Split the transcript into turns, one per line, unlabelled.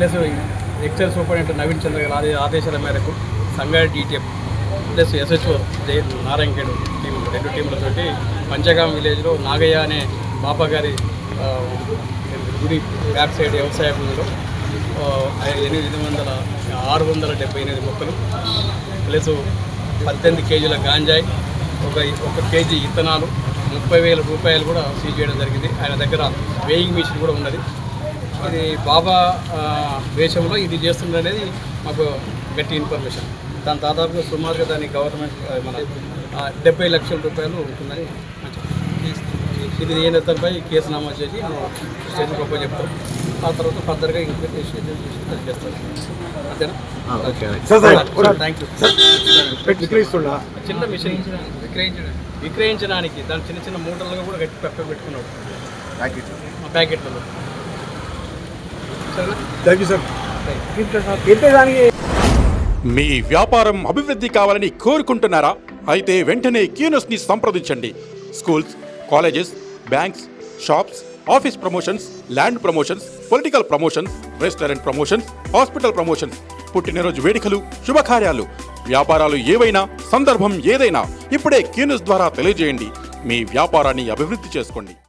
Plus excise superintendent Naveen చంద్ర గారి ఆదేశాల మేరకు Sangareddy DTF plus SHO Narayankhed team 2 టీములతోటి Panchagama విలేజ్లో నాగయ్య అనే బాపా గారి గుడి బ్యాక్ సైడ్ వ్యవసాయ భూమిలో 678 మొక్కలు ప్లస్ 18 కేజీల గాంజాయి, 1 కేజీ ఇత్తనాలు, 30,000 రూపాయలు కూడా సీజ్ చేయడం జరిగింది. ఆయన దగ్గర వేయింగ్ మిషన్ కూడా ఉన్నది. ఇది బాబా వేషంలో ఇది చేస్తుందనేది మాకు గట్టి ఇన్ఫర్మేషన్. దాని దాదాపుగా సుమారుగా దాని గవర్నమెంట్ మన 70 లక్షల రూపాయలు ఉంటుందని ఇది ఏదైతే కేసు నమోదు చేసి స్టేషన్ గొప్ప చెప్తాం. ఆ తర్వాత ఫర్దర్గా ఇన్వెస్టిగేషన్ చేస్తాం. అంతేనా? Thank you. చిన్న మిషన్ విక్రయించడానికి దాని చిన్న మూటలుగా కూడా గట్టి పెట్టుకున్నాడు ప్యాకెట్లలో.
మీ వ్యాపారం అభివృద్ధి కావాలని కోరుకుంటున్నారా? అయితే వెంటనే క్యూనస్ని సంప్రదించండి. Schools, colleges, banks, shops, office promotions, land promotions, political promotions, restaurant promotions, hospital promotions, పుట్టినరోజు వేడుకలు, శుభకార్యాలు, వ్యాపారాలు ఏవైనా, సందర్భం ఏదైనా ఇప్పుడే క్యూనస్ ద్వారా తెలియజేయండి. మీ వ్యాపారాన్ని అభివృద్ధి చేసుకోండి.